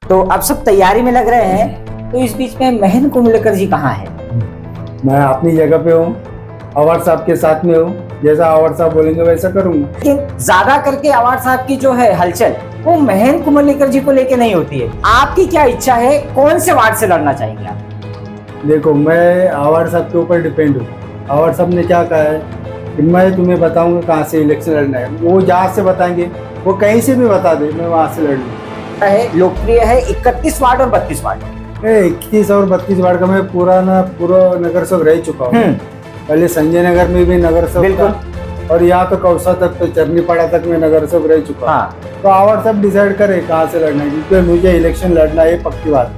तो अब सब तैयारी में लग रहे हैं, तो इस बीच में महेंद्र कुंभलेकर जी कहाँ है? मैं अपनी जगह पे हूँ, अवार्ड साहब के साथ में हूँ। जैसा अवार्ड साहब बोलेंगे वैसा करूँगा। लेकिन ज्यादा करके अवार्ड साहब की जो है हलचल वो महेंद्र कुंभलेकर जी को लेके नहीं होती है। आपकी क्या इच्छा है, कौन से वार्ड से लड़ना चाहेंगे आप? देखो, मैं अवार्ड साहब के ऊपर डिपेंड हूँ। अवार्ड साहब ने क्या कहा है कि मैं तुम्हें बताऊंगा कहाँ से इलेक्शन लड़ना है। वो जहाँ से बताएंगे, वो कहीं से भी बता दे, मैं वहाँ से लड़ लूँगा। है लोकप्रिय है 31 वार्ड और 32 वार्ड। 31 और 32 वार्ड का मैं पूरा नगर सेवक रह चुका हूँ। पहले संजय नगर में भी नगर सेवक था, और यहाँ तो कौसा तक, तो चरनीपाड़ा तक में नगर सेवक रह चुका। हाँ। तो अवार्ड साहब डिसाइड करे कहाँ से लड़ना है, क्योंकि मुझे इलेक्शन लड़ना है, पक्की बात।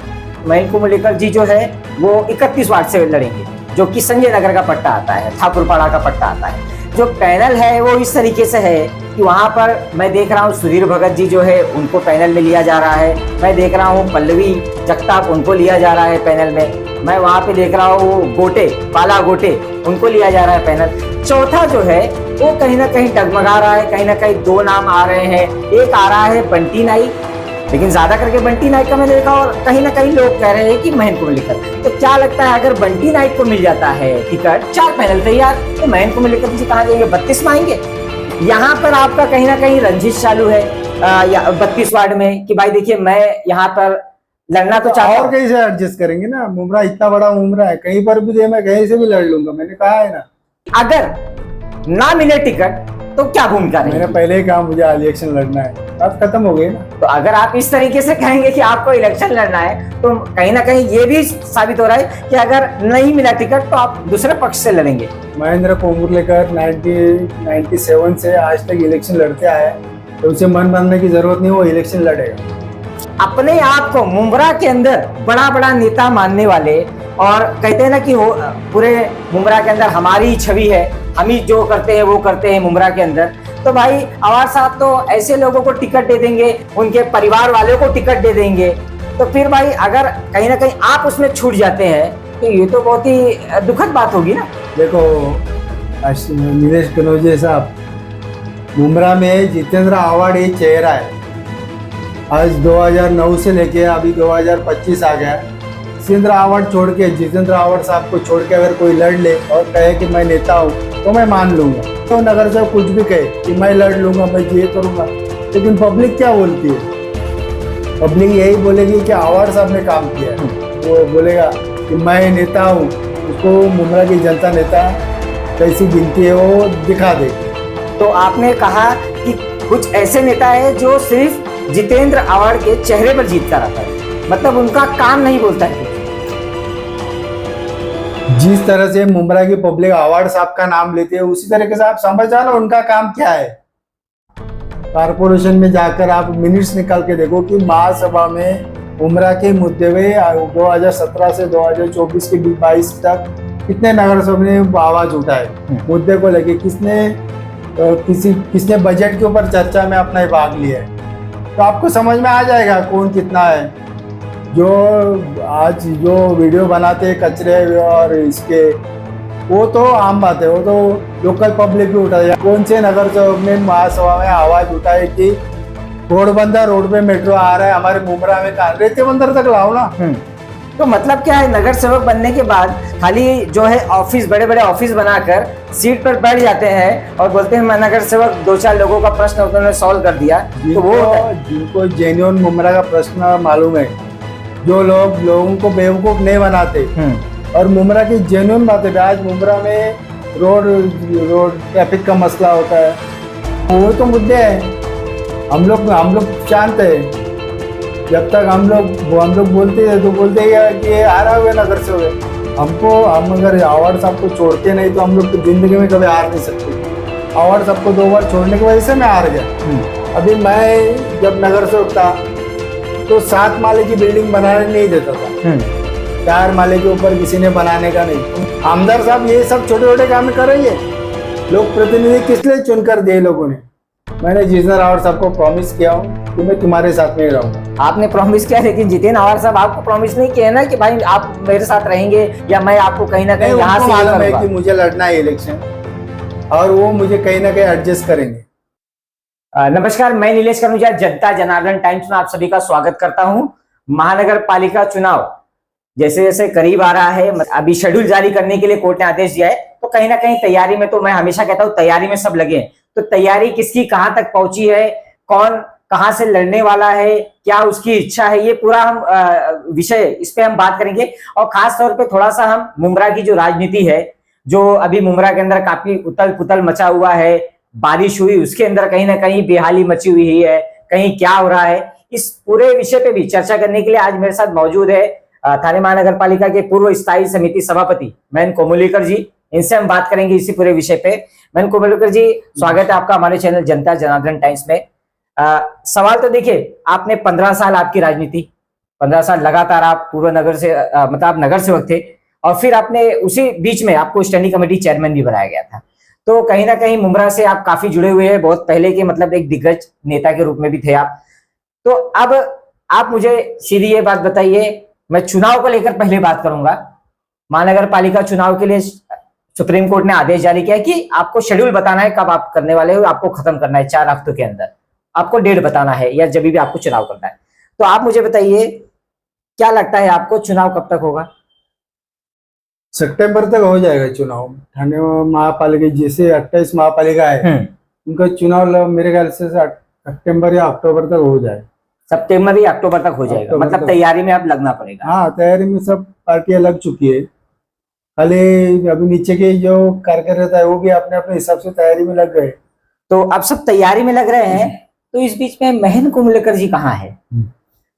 महेंद्र कुंभलेकर जी जो है वो 31 वार्ड से लड़ेंगे, जो कि संजय नगर का पट्टा आता है, ठाकुरपाड़ा का पट्टा आता है। जो पैनल है वो इस तरीके से है कि वहां पर मैं देख रहा हूँ सुधीर भगत जी जो है उनको पैनल में लिया जा रहा है। मैं देख रहा हूँ पल्लवी जगताप, उनको लिया जा रहा है पैनल में। मैं वहां पे देख रहा हूँ गोटे, बाला गोटे, उनको लिया जा रहा है पैनल। चौथा जो है वो कहीं ना कहीं डगमगा रहा है, कहीं ना कहीं दो नाम आ रहे हैं। एक आ रहा है बंटी नाइक, लेकिन ज्यादा करके बंटी नाइक का मैं देखा, और कहीं ना कहीं लोग कह रहे हैं कि महेंद्र कुंभलेकर। तो क्या लगता है, अगर बंटी नाइक को मिल जाता है टिकट, 4 पैनल तैयार, तो महेंद्र कुंभलेकर जी कहाँ जाएंगे? 32 में आएंगे। यहाँ पर आपका कहीं ना कहीं रंजिश चालू है 32 वार्ड में कि भाई देखिए मैं यहाँ पर लड़ना तो चाहता हूं। और कहीं से एडजस्ट करेंगे ना, मुमरा इतना बड़ा मुमरा है, कहीं पर भी दे, मैं कहीं से भी लड़ लूंगा। मैंने कहा है ना। अगर ना मिले टिकट तो क्या भूमिका रहेगी? मैंने पहले ही कहा मुझे इलेक्शन लड़ना है, अब खत्म हो गई ना। तो अगर आप इस तरीके से कहेंगे कि आपको इलेक्शन लड़ना है, तो कहीं ना कहीं ये भी साबित हो रहा है कि अगर नहीं मिला टिकट तो आप दूसरे पक्ष से लड़ेंगे। महेंद्र कुंभलेकर 1997 से आज तक इलेक्शन लड़ते आए, तो उसे मन बनने की जरूरत नहीं, वो इलेक्शन लड़ेगा। अपने आप को मुमरा के अंदर बड़ा बड़ा नेता मानने वाले, और कहते हैं ना कि पूरे मुमरा के अंदर हमारी छवि है, हम ही जो करते हैं वो करते हैं मुमरा के अंदर। तो भाई अवार्ड साहब तो ऐसे लोगों को टिकट दे देंगे, उनके परिवार वालों को टिकट दे देंगे। तो फिर भाई अगर कहीं ना कहीं आप उसमें छूट जाते हैं तो ये तो बहुत ही दुखद बात होगी ना। देखो नीलेश कनौजिया साहब, मुमरा में जितेंद्र अवार्ड एक चेहरा है। आज 2009 से लेके अभी 2025 आ गया। जितेंद्र अवार्ड छोड़ के, जितेंद्र अवार्ड साहब को छोड़ के अगर कोई लड़ ले और कहे कि मैं नेता हूँ, तो मैं मान लूंगा। तो नगर से कुछ भी कहे कि मैं लड़ लूंगा, मैं ये करूंगा, लेकिन पब्लिक क्या बोलती है? पब्लिक यही बोलेगी कि अवार्ड साहब ने काम किया है। वो बोलेगा कि मैं नेता हूँ, उसको मुमरा की जनता नेता कैसी गिनती है वो दिखा दे। तो आपने कहा कि कुछ ऐसे नेता है जो सिर्फ जितेंद्र अवार्ड के चेहरे पर जीत कर आता है, मतलब उनका काम नहीं बोलता है। जिस तरह से मुमरा की पब्लिक अवार्ड साहब का नाम लेती है, उसी तरीके से आप समझ जाना उनका काम क्या है। कारपोरेशन में जाकर आप मिनट्स निकाल के देखो कि महासभा में मुमरा के मुद्दे में 2017 से 2024 के 22 तक कितने नगर सभा ने आवाज उठाए मुद्दे को लेके, किसने बजट के ऊपर चर्चा में अपना भाग लिया है। तो आपको समझ में आ जाएगा कौन कितना है। जो आज जो वीडियो बनाते हैं कचरे और इसके, वो तो आम बात है, वो तो लोकल पब्लिक भी उठाए। कौन से नगर सेवक ने महासभा में आवाज उठाई कि घोड़बंदर रोड पे मेट्रो आ रहा है हमारे मुमरा में, कहा रेते बंदर तक लाओ ना। तो मतलब क्या है, नगर सेवक बनने के बाद खाली जो है ऑफिस, बड़े बड़े ऑफिस बनाकर सीट पर बैठ जाते हैं और बोलते हैं मैं नगर सेवक, 2-4 लोगों का प्रश्न उन्होंने सॉल्व कर दिया। तो वो जिनको जेन्युइन मुमरा का प्रश्न मालूम है, जो लोगों को बेवकूफ नहीं बनाते और मुमरा की जेन्युइन बातें। आज मुमरा में रोड ट्रैफिक का मसला होता है, वो तो मुद्दे हैं। हम लोग शांत है। जब तक हम लोग बोलते हैं तो बोलते हैं कि हारा हुए नगर से हुए। हम अगर अवार्ड साहब को छोड़ते नहीं तो हम लोग तो जिंदगी में कभी हार नहीं सकते। अवार्ड साहब को 2 बार छोड़ने की वजह से मैं हार गया। अभी मैं जब नगर सेवक था तो 7 माले की बिल्डिंग बनाने नहीं देता था, 4 माले के ऊपर किसी ने बनाने का नहीं। आमदार साहब ये सब छोटे छोटे काम कर रही है। लोग प्रतिनिधि किस लिए चुनकर दिए लोगों ने? मैंने जितेंद्र अवार्ड साहब को प्रॉमिस किया हूँ कि मैं तुम्हारे साथ में रहूंगा। आपने प्रॉमिस किया, लेकिन जितेंद्र अवार्ड साहब आपको प्रॉमिस नहीं किया ना कि भाई आप मेरे साथ रहेंगे या मैं आपको कहीं ना कहीं यहाँ से मालूम है कि मुझे लड़ना है इलेक्शन, और वो मुझे कहीं ना कहीं एडजस्ट करेंगे। नमस्कार, मैं नीलेश कनौजिया, जनता जनार्दन टाइम्स में आप सभी का स्वागत करता हूं। महानगर पालिका चुनाव जैसे जैसे करीब आ रहा है, अभी शेड्यूल जारी करने के लिए कोर्ट ने आदेश दिया है, तो कहीं ना कहीं तैयारी में, तो मैं हमेशा कहता हूं तैयारी में सब लगे हैं। तो तैयारी किसकी कहां तक पहुंची है, कौन कहां से लड़ने वाला है, क्या उसकी इच्छा है, ये पूरा हम विषय इस पे हम बात करेंगे। और खास तौर पे थोड़ा सा हम मुमरा की जो राजनीति है, जो अभी मुमरा के अंदर काफी उथल पुथल मचा हुआ है, बारिश हुई उसके अंदर कहीं ना कहीं बेहाली मची हुई है, कहीं क्या हो रहा है, इस पूरे विषय पे भी चर्चा करने के लिए आज मेरे साथ मौजूद है थाने महानगर पालिका के पूर्व स्थायी समिति सभापति महेंद्र कोमोलीकर जी। इनसे हम बात करेंगे इसी पूरे विषय पे। महेंद्र कोमोलीकर जी, स्वागत है आपका हमारे चैनल जनता जनार्दन टाइम्स में। सवाल तो देखिए, आपने 15 साल आपकी राजनीति, 15 साल लगातार आप पूर्व नगर से मतलब आप नगर सेवक थे, और फिर आपने उसी बीच में आपको स्टैंडिंग कमेटी चेयरमैन भी बनाया गया था। तो कहीं ना कहीं मुमरा से आप काफी जुड़े हुए हैं, बहुत पहले के, मतलब एक दिग्गज नेता के रूप में भी थे आप। तो अब आप मुझे सीधी ये बात बताइए, मैं चुनाव को लेकर पहले बात करूंगा। महानगर पालिका चुनाव के लिए सुप्रीम कोर्ट ने आदेश जारी किया है कि आपको शेड्यूल बताना है कब आप करने वाले हो, आपको खत्म करना है 4 हफ्तों के अंदर, आपको डेट बताना है या जब भी आपको चुनाव करना है। तो आप मुझे बताइए, क्या लगता है आपको चुनाव कब तक होगा? सितंबर तक हो जाएगा चुनाव। थाने महापालिका जैसे 28 महापालिका है, उनका चुनाव मेरे ख्याल से सितंबर या अक्टूबर तक हो जाए। सितंबर या अक्टूबर तक हो जाएगा, मतलब तैयारी में अब लगना पड़ेगा। हाँ, तैयारी में सब पार्टियां लग चुकी है, खाली अभी नीचे के जो कार्यकर्ता है वो भी अपने अपने हिसाब से तैयारी में लग गए। तो अब सब तैयारी में लग रहे हैं, तो इस बीच में महेंद्र कोमोलीकर जी कहाँ है?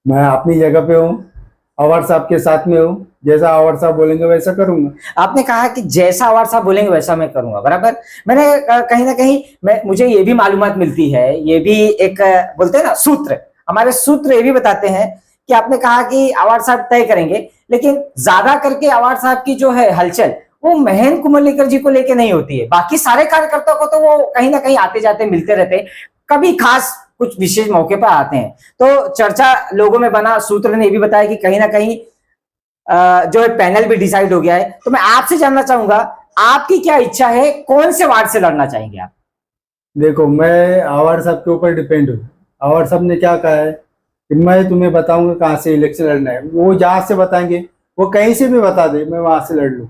मैं अपनी जगह पे हूँ, अवार्ड साहब के साथ में हूँ। जैसा अवार्ड साहब बोलेंगे वैसा करूंगा। आपने कहा कि जैसा अवार्ड साहब बोलेंगे वैसा मैं करूंगा, बराबर। मैंने कहीं ना कहीं मुझे ये भी मालूमात मिलती है, ये भी एक बोलते हैं ना सूत्र, हमारे सूत्र ये भी बताते हैं कि आपने कहा कि अवार्ड साहब तय करेंगे, लेकिन ज्यादा करके अवार्ड साहब की जो है हलचल वो महेंद्र कोमोलीकर जी को लेके नहीं होती है। बाकी सारे कार्यकर्ताओं को तो वो कहीं ना कहीं आते जाते मिलते रहते हैं, कभी खास कुछ विशेष मौके पर आते हैं। तो चर्चा लोगों में बना, सूत्र ने ये भी बताया कि कहीं ना कहीं जो है पैनल भी डिसाइड हो गया है। तो मैं आपसे जानना चाहूंगा, आपकी क्या इच्छा है, कौन से वार्ड से लड़ना चाहेंगे आप? देखो, मैं अवार्ड साहब के ऊपर डिपेंड हूँ। अवार्ड साहब ने क्या कहा है कि मैं तुम्हें बताऊंगा कहाँ से इलेक्शन लड़ना है, वो जहां से बताएंगे, वो कहीं से भी बता दे, मैं वहां से लड़ लूँ।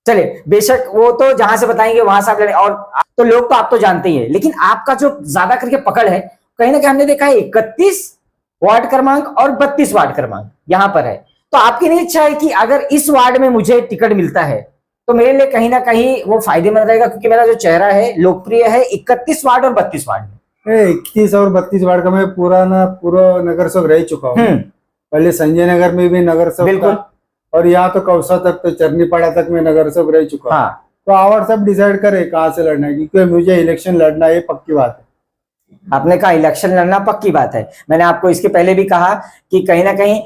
चलिए, बेशक वो तो जहां से बताएंगे वहां से आप लड़े। और तो लोग तो आप तो जानते ही है, लेकिन आपका जो ज्यादा करके पकड़ है, कहीं ना कहीं हमने देखा है 31 वार्ड क्रमांक और 32 वार्ड क्रमांक यहाँ पर है। तो आपकी नहीं इच्छा है कि अगर इस वार्ड में मुझे टिकट मिलता है तो मेरे लिए कहीं ना कहीं वो फायदेमंद रहेगा, क्योंकि मेरा जो चेहरा है लोकप्रिय है 31 वार्ड और 32 वार्ड में। 31 और 32 वार्ड का मैं पूरा नगर सेवक रह चुका हूँ। पहले संजय नगर में भी नगर सेवक था, और यहाँ तो कौसा तक, तो चरनीपाड़ा तक में नगर सेवक रह चुका। हाँ। तो अवार्ड सब डिसाइड करे कहाँ से लड़ना है, क्योंकि मुझे इलेक्शन लड़ना है, पक्की बात है। आपने कहा इलेक्शन लड़ना पक्की बात है। मैंने आपको इसके पहले भी कहा कि कहीं ना कहीं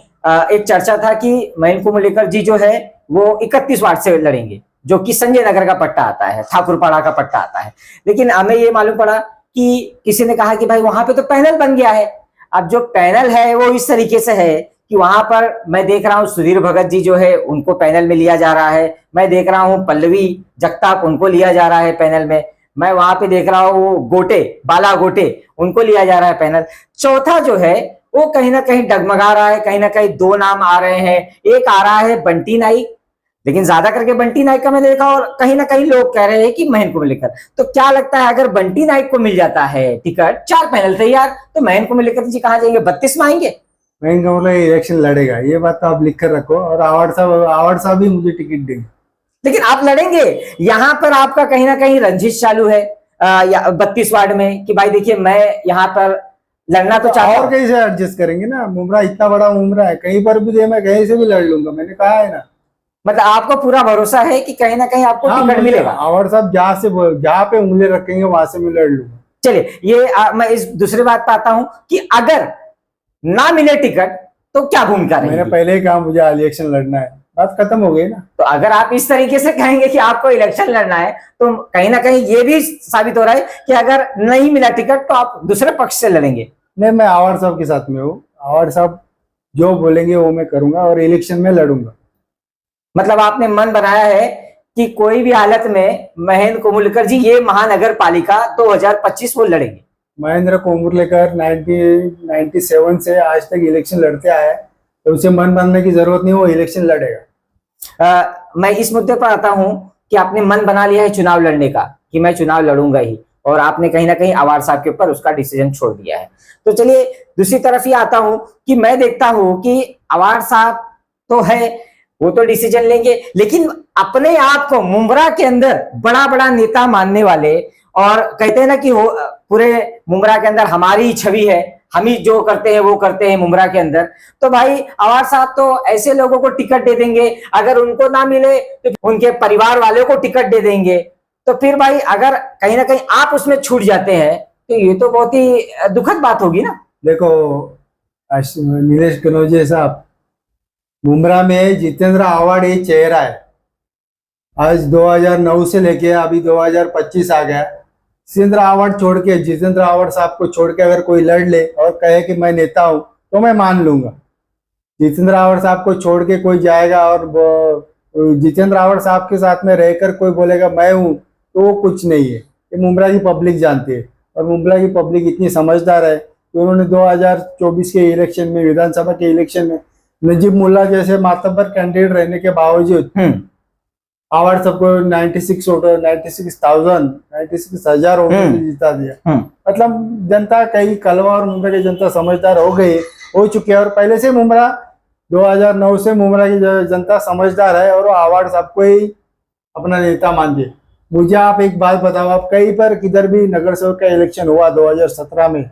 एक चर्चा था कि महेंद्र कोमोलीकर जी जो है वो 31 वार्ड से लड़ेंगे, जो कि संजय नगर का पट्टा आता है, ठाकुरपाड़ा का पट्टा आता है। लेकिन हमें ये मालूम पड़ा कि किसी ने कहा कि भाई वहां पे तो पैनल बन गया है। अब जो पैनल है वो इस तरीके से है कि वहां पर मैं देख रहा हूँ सुधीर भगत जी जो है उनको पैनल में लिया जा रहा है, मैं देख रहा हूँ पल्लवी जगताप उनको लिया जा रहा है पैनल में, मैं वहां पे देख रहा हूँ गोटे, बाला गोटे, उनको लिया जा रहा है पैनल। चौथा जो है वो कहीं ना कहीं डगमगा रहा है, कहीं ना कहीं 2 नाम आ रहे हैं। एक आ रहा है बंटी नाइक, लेकिन ज्यादा करके बंटी नाइक का मैंने देखा, और कहीं ना कहीं लोग कह रहे हैं कि महेंद्र कोमोलीकर। तो क्या लगता है, अगर बंटी नाइक को मिल जाता है टिकट, 4 पैनल तैयार, तो महेंद्र कोमोलीकर जी कहाँ जाएंगे? 32 में आएंगे। महेंद्र कोमोलीकर इलेक्शन लड़ेगा, ये बात तो आप लिख कर रखो। और अवार्ड साहब भी मुझे टिकट देंगे। लेकिन आप लड़ेंगे, यहाँ पर आपका कहीं ना कहीं रंजिश चालू है 32 वार्ड में कि भाई देखिए मैं यहाँ पर लड़ना तो चाहता हूं। और कहीं से एडजस्ट करेंगे ना, मुमरा इतना बड़ा मुमरा है, कहीं पर भी दे, मैं कहीं से भी लड़ लूंगा, मैंने कहा है ना। मतलब आपको पूरा भरोसा है कि कहीं ना कहीं आपको टिकट मिलेगा? अवार्ड साहब जहाँ पे उंगली रखेंगे वहां से मैं लड़ लूंगा। चलिए, ये मैं इस दूसरी बात पे आता हूं कि अगर ना मिले टिकट तो क्या भूमिका रहेगी? मैंने पहले ही कहा मुझे इलेक्शन लड़ना है, बात खत्म हो गई ना। तो अगर आप इस तरीके से कहेंगे कि आपको इलेक्शन लड़ना है, तो कहीं ना कहीं ये भी साबित हो रहा है कि अगर नहीं मिला टिकट तो आप दूसरे पक्ष से लड़ेंगे। नहीं, मैं अवार्ड साहब के साथ में हूँ। अवार्ड साहब जो बोलेंगे वो मैं करूंगा और इलेक्शन में लड़ूंगा। मतलब आपने मन बनाया है कि कोई भी हालत में महेंद्र कोमोलीकर जी ये महानगर पालिका 2025 वो लड़ेंगे। महेंद्र कोमोलीकर 1997 से आज तक इलेक्शन लड़ते आए, तो उसे मन बनने की जरूरत नहीं, वो इलेक्शन लड़ेगा। मैं इस मुद्दे पर आता हूं कि आपने मन बना लिया है चुनाव लड़ने का कि मैं चुनाव लड़ूंगा ही, और आपने कहीं ना कहीं अवार्ड साहब के ऊपर उसका डिसीजन छोड़ दिया है। तो चलिए दूसरी तरफ ही आता हूं कि मैं देखता हूं कि अवार्ड साहब तो है, वो तो डिसीजन लेंगे, लेकिन अपने आप को मुमरा के अंदर बड़ा बड़ा नेता मानने वाले, और कहते हैं ना कि पूरे मुमरा के अंदर हमारी छवि है, हम ही जो करते हैं वो करते हैं मुमरा के अंदर। तो भाई अवार्ड साहब तो ऐसे लोगों को टिकट दे देंगे, अगर उनको ना मिले तो उनके परिवार वालों को टिकट दे देंगे। तो फिर भाई अगर कहीं ना कहीं आप उसमें छूट जाते हैं तो ये तो बहुत ही दुखद बात होगी ना। देखो नीलेश कनौजिया साहब, मुमरा में जितेंद्र आव्हाड एक चेहरा है। आज 2009 से लेके अभी 2025 आ गया। जितेंद्र आव्हाड छोड़ के, जितेंद्र आव्हाड साहब को छोड़ के अगर कोई लड़ ले और कहे कि मैं नेता हूं तो मैं मान लूंगा। जितेंद्र आव्हाड साहब को छोड़ के कोई जाएगा और जितेंद्र आव्हाड साहब के साथ में रहकर कोई बोलेगा मैं हूं, तो वो कुछ नहीं है। ये मुमरा की पब्लिक जानती है, और मुमरा की पब्लिक इतनी समझदार है कि उन्होंने 2024 के इलेक्शन में, विधानसभा के इलेक्शन में नजीब मुल्ला जैसे मातबर कैंडिडेट रहने के बावजूद आव्हाड सबको 96,000 वोटों से जिता दिया। मतलब जनता कई कलवा और मुमरा की जनता समझदार हो चुकी है, और पहले से मुमरा 2009 से मुमरा की जनता समझदार है और वो आव्हाड साहब को ही अपना नेता मानती है। मुझे आप एक बात बताओ, आप कहीं पर किधर भी नगर सेवक का इलेक्शन हुआ 2017 में,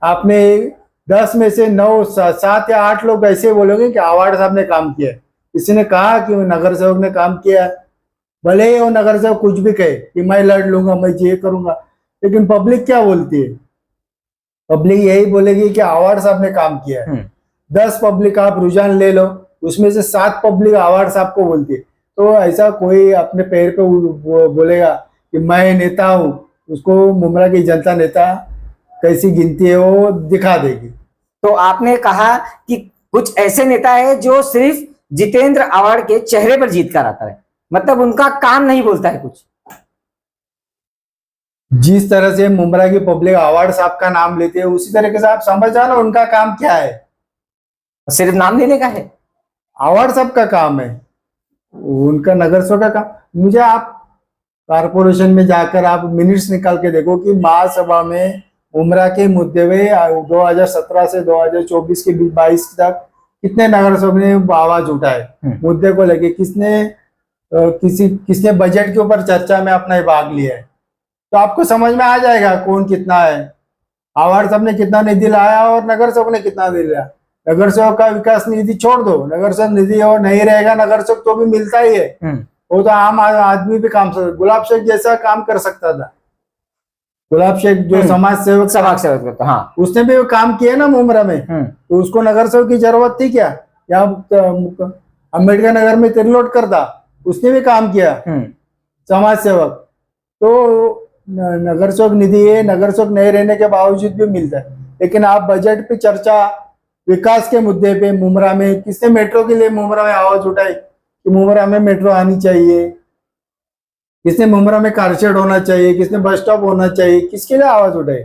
आपने 10 में से 9, 7 या 8 लोग ऐसे बोलोगे कि आव्हाड साहब ने काम किया है। किसी ने कहा कि नगर सेवक ने काम किया है, भले ही वो नगर सेवक कुछ भी कहे कि मैं लड़ लूंगा, मैं ये करूंगा, लेकिन पब्लिक क्या बोलती है? पब्लिक यही बोलेगी कि आव्हाड साहब ने काम किया है। 10 पब्लिक आप रुझान ले लो, उसमें से 7 पब्लिक आव्हाड साहब को बोलती है। तो ऐसा कोई अपने पैर पे बोलेगा कि मैं नेता हूं, उसको मुमरा की जनता नेता कैसी गिनती है वो दिखा देगी। तो आपने कहा कि कुछ ऐसे नेता है जो सिर्फ जितेंद्र आव्हाड के चेहरे पर जीत कर आता है, मतलब उनका काम नहीं बोलता है कुछ। जिस तरह से मुमरा की पब्लिक आव्हाड साहब का नाम लेती है, उसी तरीके से आप समझ जाओ ना उनका काम क्या है। सिर्फ नाम लेने का है? आव्हाड साहब का काम है, उनका नगर सेवक का काम। मुझे आप कारपोरेशन में जाकर आप मिनट्स निकाल के देखो कि महासभा में मुमरा के मुद्दे में 2017 से 2024 के 22 तक कितने नगर सेवक ने आवाज उठाए मुद्दे को लेके, किसने बजट के ऊपर चर्चा में अपना भाग लिया है। तो आपको समझ में आ जाएगा कौन कितना है। आव्हाड साहब ने कितना निधि लाया और नगर सेवक ने कितना निधि लाया। नगर सेवक का विकास निधि छोड़ दो, नगर सेवक निधि और नहीं रहेगा, नगर सेवक तो भी मिलता ही है, वो तो आम आदमी भी काम कर, गुलाब शेख जैसा काम कर सकता था। गुलाब शेख जो समाज सेवक था, हाँ, उसने भी काम किया ना मुमरा में, तो उसको नगर सेवक की जरूरत थी क्या? या अम्बेडकर नगर में तिरलोट करता, उसने भी काम किया समाज सेवक। तो नगर सेवक निधि है, नगर सेवक नहीं रहने के बावजूद भी मिलता है। लेकिन आप बजट पे चर्चा, विकास के मुद्दे पे मुमरा में किसने मेट्रो के लिए मुमरा में आवाज उठाई कि मुमरा में मेट्रो आनी चाहिए, किसने मुमरा में कारशेड होना चाहिए, किसने बस स्टॉप होना चाहिए, किसके लिए आवाज उठाई?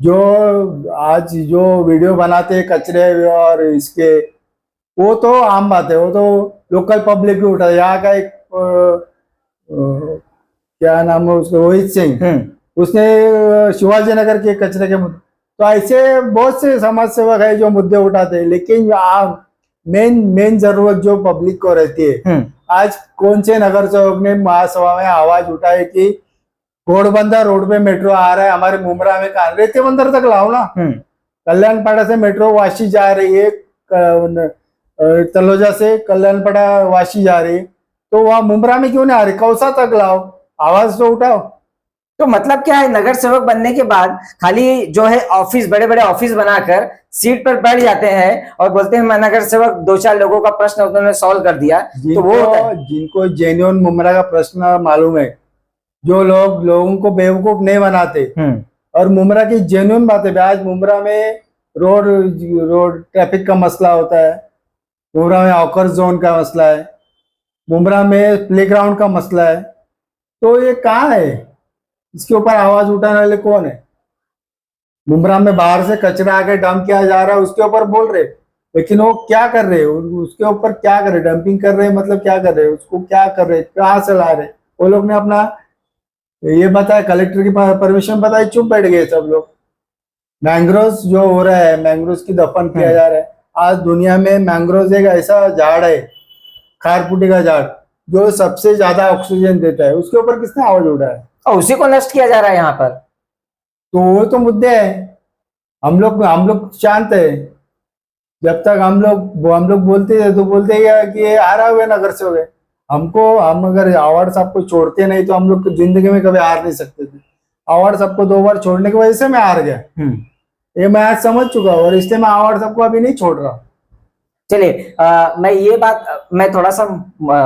जो आज जो वीडियो बनाते हैं कचरे और इसके, वो तो आम बात है, वो तो लोकल पब्लिक भी उठा। यहाँ का एक क्या नाम है उसका, रोहित सिंह, उसने शिवाजी नगर के कचरे के मुद्दे। तो ऐसे बहुत से समाज सेवक है जो मुद्दे उठाते हैं, लेकिन मेन जरूरत जो पब्लिक को रहती है, आज कौन से नगर सेवक ने महासभा में आवाज उठाई कि घोड़बंदर रोड पे मेट्रो आ रहा है हमारे मुमरा में, कहा रेते बंदर तक लाओ ना। कल्याणपाड़ा से मेट्रो वाशी जा रही है, तलोजा से कल्याणपाड़ा वाशी जा रही है, तो वहां मुमरा में क्यों नहीं आ रही? कौसा तक लाओ, आवाज तो उठाओ। तो मतलब क्या है, नगर सेवक बनने के बाद खाली जो है ऑफिस, बड़े बड़े ऑफिस बनाकर सीट पर बैठ जाते हैं और बोलते हैं मैं नगर सेवक, 2-4 लोगों का प्रश्न उन्होंने सॉल्व कर दिया। तो वो जिनको जेन्युइन मुमरा का प्रश्न मालूम है, जो लोगों को बेवकूफ नहीं बनाते और मुमरा की जेन्युइन बातें। आज मुमरा में रोड ट्रैफिक का मसला होता है, मुमरा में हॉकर जोन का मसला है, मुमरा में प्लेग्राउंड का मसला है। तो ये कहाँ है? इसके ऊपर आवाज उठाने वाले कौन है? मुमरा में बाहर से कचरा आके डंप किया जा रहा है, उसके ऊपर बोल रहे। लेकिन वो क्या कर रहे हैं, उसके ऊपर क्या कर रहे, डंपिंग कर रहे हैं, मतलब क्या कर रहे हैं, उसको क्या कर रहे, कहाँ से ला रहे। वो लोग ने अपना ये बताया, कलेक्टर की परमिशन बताई, चुप बैठ गए सब लोग। मैंग्रोव्स जो हो रहा है, मैंग्रोव्स की दफन किया जा रहा है। आज दुनिया में मैंग्रोव्स एक ऐसा झाड़ है, खारपुटी का झाड़, जो सबसे ज्यादा ऑक्सीजन देता है, उसके ऊपर किसने आवाज उठाया है? और उसी को नष्ट किया जा रहा है यहाँ पर। तो वो तो मुद्दे है। हम लोग शांत है। जब तक हम लोग बोलते थे तो बोलते हैं कि ये हारा हुए नगर से हो गए। हम अगर आवाड़ साहब को छोड़ते नहीं तो हम लोग जिंदगी में कभी हार नहीं सकते थे। आवाड़ साहब को 2 बार छोड़ने की वजह से मैं हार गया। ये मैं आज समझ चुका हूँ, और इसलिए मैं आवाड़ साहब को अभी नहीं छोड़ रहा। चलिए, मैं थोड़ा सा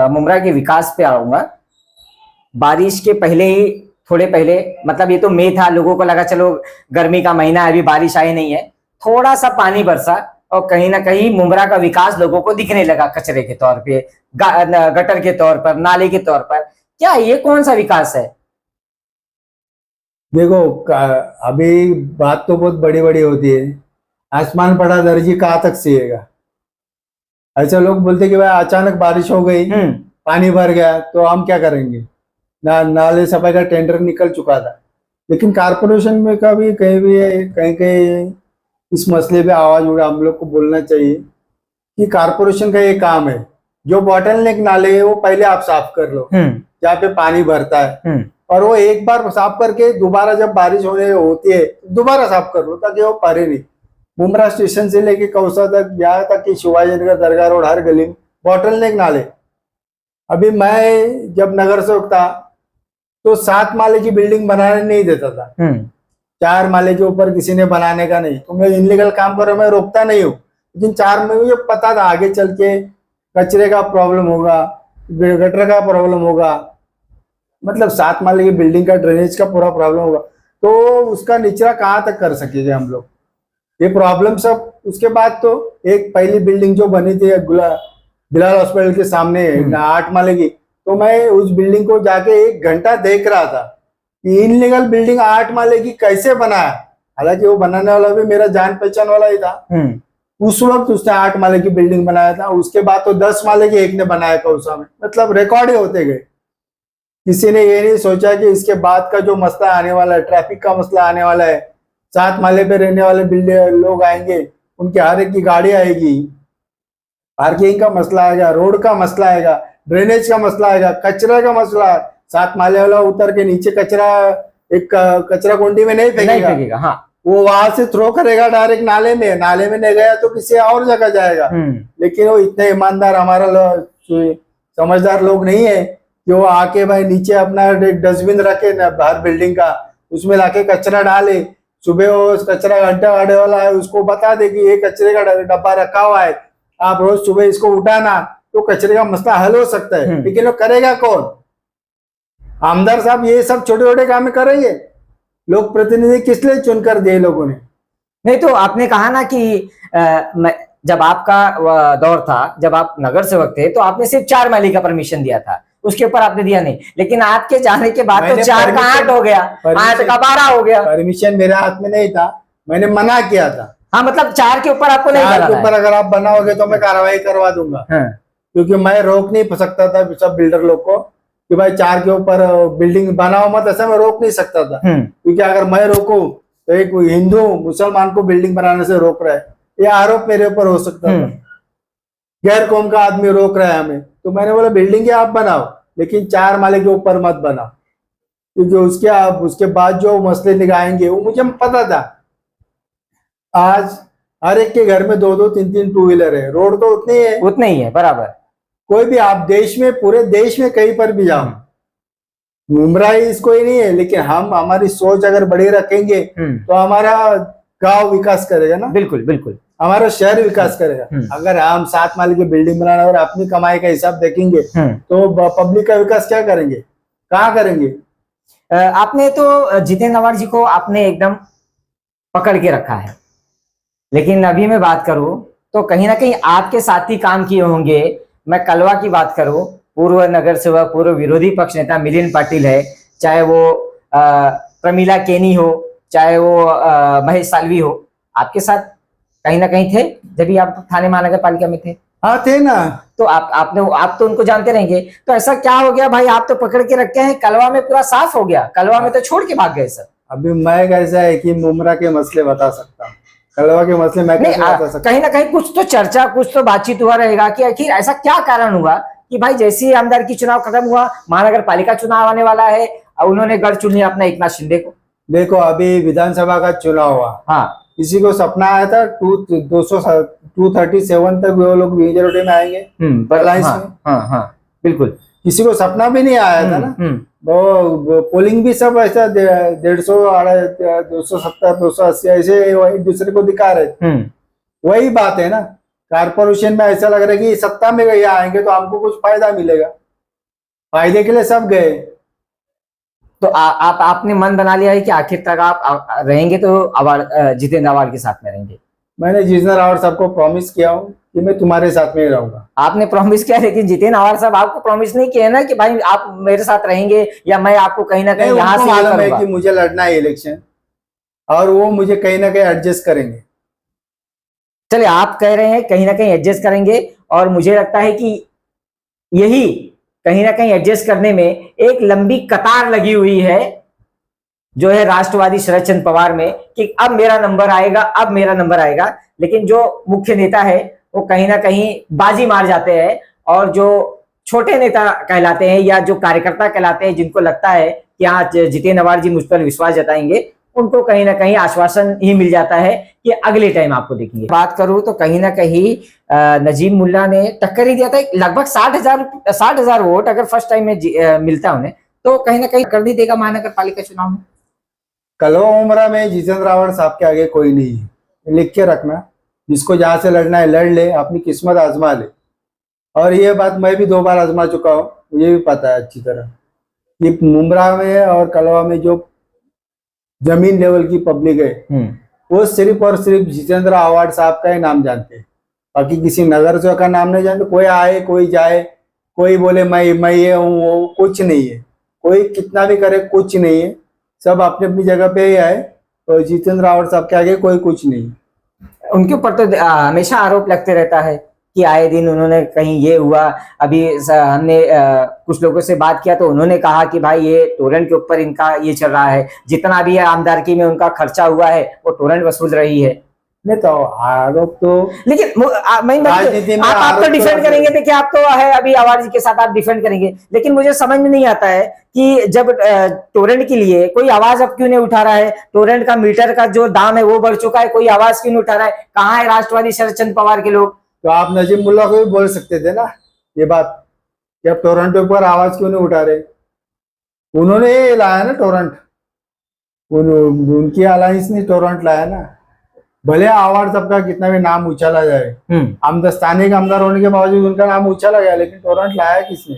मुमरा के विकास पे आऊंगा। बारिश के पहले ही, थोड़े पहले, मतलब ये तो मई था, लोगों को लगा चलो गर्मी का महीना है, अभी बारिश आई नहीं है, थोड़ा सा पानी बरसा और कहीं ना कहीं मुमरा का विकास लोगों को दिखने लगा, कचरे के तौर पे, गटर के तौर पर, नाले के तौर पर। क्या ये कौन सा विकास है? देखो, अभी बात तो बहुत बड़ी बड़ी होती है। आसमान पड़ा दर्जी कहाँ तक सिएगा। ऐसे लोग बोलते कि भाई अचानक बारिश हो गई, पानी भर गया, तो हम क्या करेंगे। नाले सफाई का टेंडर निकल चुका था, लेकिन कारपोरेशन में का भी कहीं कहीं इस मसले पे आवाज उड़ा। हम लोग को बोलना चाहिए कि कारपोरेशन का ये काम है, जो बॉटलनेक नाले है वो पहले आप साफ कर लो, जहाँ पे पानी भरता है, और वो एक बार साफ करके दोबारा जब बारिश होने होती है दोबारा साफ कर लो, ताकि वो भरे नहीं। मुमरा स्टेशन से लेके कौसा तक, यहाँ तक कि शिवाजी नगर, दरगाह रोड, हर गली में बॉटलनेक नाले। अभी मैं जब नगर सेवक था तो 7 माले की बिल्डिंग बनाने नहीं देता था। 4 माले के ऊपर किसी ने बनाने का नहीं। तुम लोग इनलीगल काम करो, मैं रोकता नहीं हूँ, लेकिन 4 में मुझे पता था आगे चल के कचरे का प्रॉब्लम होगा, गटर का प्रॉब्लम होगा, मतलब 7 माले की बिल्डिंग का ड्रेनेज का पूरा प्रॉब्लम होगा, तो उसका निचरा कहाँ तक कर सकेंगे हम लोग, ये प्रॉब्लम सब। उसके बाद तो एक पहली बिल्डिंग जो बनी थी बिलाल हॉस्पिटल के सामने 8 माले की, तो मैं उस बिल्डिंग को जाके 1 घंटा देख रहा था कि इनलीगल बिल्डिंग 8 माले की कैसे बनाया। हालांकि वो बनाने वाला भी मेरा जान पहचान वाला ही था। उस वक्त उसने 8 माले की बिल्डिंग बनाया था। उसके बाद तो 10 माले की एक ने बनाया कौसा में, मतलब रिकॉर्ड ही होते गए। किसी ने ये नहीं सोचा कि इसके बाद का जो मसला आने वाला है, ट्रैफिक का मसला आने वाला है, 7 माले पे रहने वाले बिल्डिंग लोग आएंगे, उनके हर एक की गाड़ी आएगी, पार्किंग का मसला आएगा, रोड का मसला आएगा, ड्रेनेज का मसला आएगा, कचरा का मसला। 7 माले वाला उतर के नीचे कचरा एक कचरा कुंडी में नहीं फेंकेगा, हाँ, वो वहां से थ्रो करेगा डायरेक्ट नाले में नहीं गया तो किसी और जगह जाएगा। लेकिन वो इतने ईमानदार हमारा समझदार लोग नहीं है कि वो आके भाई नीचे अपना एक डस्टबिन रखे ना बाहर बिल्डिंग का, उसमें लाके कचरा डाले। सुबह वो कचरा घंटा गाड़े वाला है, उसको बता दे कि ये कचरे का डब्बा रखा हुआ है, आप रोज सुबह इसको उठाना, तो कचरे का मसला हल हो सकता है। लेकिन वो करेगा कौन? आमदार साहब ये सब छोटे छोटे काम करेंगे? लोक प्रतिनिधि किस लिए चुनकर दिए लोगों ने? नहीं, तो आपने कहा ना कि जब आपका दौर था, जब आप नगर सेवक थे, तो आपने सिर्फ 4 माले का परमिशन दिया था, उसके ऊपर आपने दिया नहीं। लेकिन आपके जाने के बाद तो 4 का 8 हो गया, 8 का 12 हो गया। परमिशन मेरे हाथ में नहीं था, मैंने मना किया था। हाँ, मतलब 4 के ऊपर आपको नहीं, 4 के ऊपर अगर आप बनाओगे तो मैं कार्रवाई करवा दूंगा। क्योंकि मैं रोक नहीं सकता था सब बिल्डर लोग को कि भाई 4 के ऊपर बिल्डिंग बनाओ मत, ऐसा मैं रोक नहीं सकता था। क्योंकि अगर मैं रोकूं तो एक हिंदू मुसलमान को बिल्डिंग बनाने से रोक रहा है, ये आरोप मेरे ऊपर हो सकता था। गैर कौम का आदमी रोक रहा है हमें, तो मैंने बोला बिल्डिंग आप बनाओ, लेकिन 4 माले के ऊपर मत बनाओ, क्योंकि उसके बाद जो मसले निगाहेंगे वो मुझे पता था। आज हर एक के घर में 2-2, 3-3 टू व्हीलर है, रोड तो उतने ही है बराबर। कोई भी आप देश में, पूरे देश में कहीं पर भी जाओ, मुमरा ही इसको ही नहीं है, लेकिन हम हमारी सोच अगर बड़ी रखेंगे तो हमारा गांव विकास करेगा ना। बिल्कुल बिल्कुल, हमारा शहर विकास करेगा। अगर हम 7 माले की बिल्डिंग बनाना और अपनी कमाई का हिसाब देखेंगे तो पब्लिक का विकास क्या करेंगे, कहाँ करेंगे? आपने तो जितेंद्र अवार्ड जी को आपने एकदम पकड़ के रखा है, लेकिन अभी मैं बात करूं तो कहीं ना कहीं आपके साथ ही काम किए होंगे। मैं कलवा की बात करूं, पूर्व नगर सेवक, पूर्व विरोधी पक्ष नेता मिलिंद पाटिल है, चाहे वो प्रमीला केनी हो, चाहे वो महेश सालवी हो, आपके साथ कहीं ना कहीं थे जब भी आप थाने महानगर पालिका में थे? हाँ थे ना। तो आप तो उनको जानते रहेंगे। तो ऐसा क्या हो गया भाई, आप तो पकड़ के रखे हैं, कलवा में पूरा साफ हो गया, कलवा में तो छोड़ के भाग गए सर। अभी मैं कैसा है कि मुमरा के मसले बता सकता हूँ, कलवा के मसले मैं कैसे बता सकता? कहीं ना कहीं कुछ तो चर्चा, कुछ तो बातचीत हुआ रहेगा कि आखिर ऐसा क्या कारण हुआ कि भाई जैसे ही आमदार की चुनाव खत्म हुआ, महानगर पालिका चुनाव आने वाला है, उन्होंने गढ़ चुन लिया अपना एकनाथ शिंदे को। देखो अभी विधानसभा का चुनाव हुआ, हाँ, किसी को सपना आया था 237 तक वो लोग मेजोरिटी में आएंगे अलायंस में? हाँ हाँ बिल्कुल, किसी को सपना भी नहीं आया था ना। वो पोलिंग भी सब ऐसा 150, 270, 280 ऐसे एक दूसरे को दिखा रहे थे। वही बात है ना, कारपोरेशन में ऐसा लग रहा है कि सत्ता में गए आएंगे तो हमको कुछ फायदा मिलेगा, फायदे के लिए सब गए। तो आपने मन बना लिया है कि आखिर तक आप रहेंगे तो जितेंद्र आवाड़ के साथ में रहेंगे? मैंने जितेंद्र आवाड़ साहब को प्रॉमिस किया हूँ कि मैं तुम्हारे साथ में ही रहूंगा। आपने प्रॉमिस किया, लेकिन जितेंद्र आवाड़ साहब आपको प्रॉमिस नहीं किया ना कि भाई आप मेरे साथ रहेंगे या मैं आपको कहीं ना कहीं यहाँ से मालूम है कि मुझे लड़ना है इलेक्शन और वो मुझे कहीं ना कहीं एडजस्ट करेंगे। चलिए, आप कह रहे हैं कहीं ना कहीं एडजस्ट करेंगे, और मुझे लगता है कि यही कहीं ना कहीं एडजस्ट करने में एक लंबी कतार लगी हुई है जो है राष्ट्रवादी शरद चंद्र पवार में, कि अब मेरा नंबर आएगा, अब मेरा नंबर आएगा। लेकिन जो मुख्य नेता है वो कहीं ना कहीं बाजी मार जाते हैं, और जो छोटे नेता कहलाते हैं या जो कार्यकर्ता कहलाते हैं, जिनको लगता है कि हाँ जितेंद्र आवाड़ जी मुझ पर विश्वास जताएंगे, उनको कहीं ना कहीं आश्वासन ही मिल जाता है कि अगले टाइम आपको देखेंगे। बात करूं तो कहीं ना कहीं नजीम मुल्ला ने टक्कर ही दिया था, लगभग 60,000 वोट अगर फर्स्ट टाइम में मिलता उन्हें, तो कहीं ना कहीं कर नहीं देगा महानगर पालिका चुनाव में। कलवा उमरा में जितेंद्र आवाड़ साहब के आगे कोई नहीं है, लिख के रखना। जिसको जहां से लड़ना है लड़ ले, अपनी किस्मत आजमा ले। और ये बात मैं भी 2 बार आजमा चुका हूँ, मुझे भी पता है अच्छी तरह कि मुमरा में और कलवा में जो जमीन लेवल की पब्लिक है वो सिर्फ और सिर्फ जितेंद्र आवाड़ साहब का ही नाम जानते हैं, बाकी किसी नगर से का नाम नहीं जानते। कोई आए कोई जाए, कोई बोले मैं ये हूँ वो, कुछ नहीं है। कोई कितना भी करे कुछ नहीं है, सब अपनी अपनी जगह पे ही आए। और जितेंद्र आवाड़ साहब के आगे कोई कुछ नहीं। उनके ऊपर तो हमेशा आरोप लगते रहता है कि आए दिन उन्होंने कहीं ये हुआ। अभी हमने कुछ लोगों से बात किया तो उन्होंने कहा कि भाई ये टोरेंट के ऊपर इनका ये चल रहा है, जितना भी आमदारकी में उनका खर्चा हुआ है वो टोरेंट वसूल रही है। नहीं तो आरोप तो, लेकिन आप तो डिफेंड करेंगे, देखिए आप तो है अभी आवाड़ जी के साथ आप डिफेंड करेंगे, लेकिन मुझे समझ में नहीं आता है कि जब टोरेंट के लिए कोई आवाज अब क्यों नहीं उठा रहा है? टोरेंट का मीटर का जो दाम है वो बढ़ चुका है, कोई आवाज क्यों नहीं उठा रहा है? कहाँ है राष्ट्रवादी शरद चंद्र पवार के लोग? तो आप नजीम मुल्ला को भी बोल सकते थे ना ये बात कि आप टोरेंट के ऊपर आवाज क्यों नहीं उठा रहे? उन्होंने ये लाया ना टोरेंट, उनकी अलायंस ने टोरेंट लाया ना। भले आवाड़ सबका कितना भी नाम उछाला जाए, स्थानीय का आमदार होने के बावजूद उनका नाम उछाला गया, लेकिन टोरेंट लाया किसने?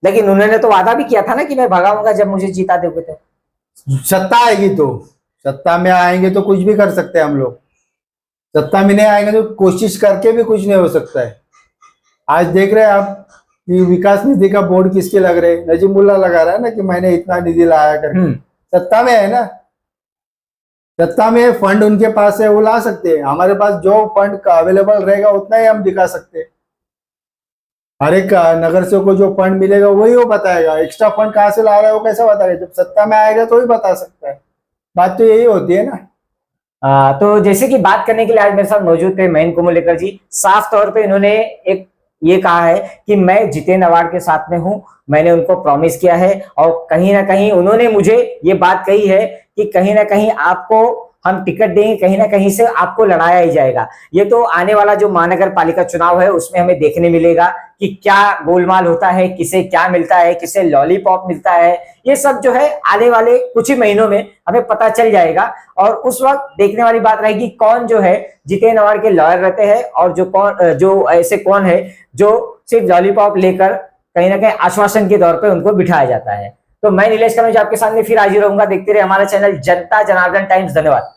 लेकिन उन्होंने तो वादा भी किया था ना कि मैं भगाऊंगा जब मुझे जीता दोगे तो। सत्ता आएगी तो, सत्ता में आएंगे तो कुछ भी कर सकते हैं हम लोग, सत्ता में नहीं आएंगे तो कोशिश करके भी कुछ नहीं हो सकता है। आज देख रहे हैं आप कि विकास निधि का बोर्ड किसके लग रहे हैं? नजीम मुल्ला लगा रहा है ना कि मैंने इतना निधि लाया करके। सत्ता में है ना, सत्ता में फंड उनके पास है, वो ला सकते हैं। हमारे पास जो फंड का अवेलेबल रहेगा उतना ही हम दिखा सकते हैं। हर एक नगर से को जो फंड मिलेगा वही वो बताएगा। एक्स्ट्रा फंड कहाँ से ला रहा है वो कैसे बताएगा? जब सत्ता में आएगा तो ही बता सकता है। बात तो यही होती है ना। तो जैसे कि बात करने के लिए आज मेरे साथ मौजूद थे महेंद्र कुमलेकर जी। साफ तौर पे इन्होंने एक ये कहा है कि मैं जितेंद्र आवाड़ के साथ में हूं, मैंने उनको प्रॉमिस किया है, और कहीं ना कहीं उन्होंने मुझे ये बात कही है कि कहीं ना कहीं आपको हम टिकट देंगे, कहीं ना कहीं से आपको लड़ाया ही जाएगा। ये तो आने वाला जो महानगर पालिका चुनाव है उसमें हमें देखने मिलेगा कि क्या गोलमाल होता है, किसे क्या मिलता है, किसे लॉलीपॉप मिलता है। ये सब जो है आने वाले कुछ ही महीनों में हमें पता चल जाएगा, और उस वक्त देखने वाली बात रहेगी कौन जो है जितेंद्र आवाड़ के लॉयर रहते हैं, और जो ऐसे कौन है जो सिर्फ लॉलीपॉप लेकर कहीं ना कहीं आश्वासन के तौर पर उनको बिठाया जाता है। तो मैं नीलेश कनौज आपके सामने फिर हाजिर रहूंगा। देखते रहे हमारा चैनल जनता जनार्दन टाइम्स। धन्यवाद।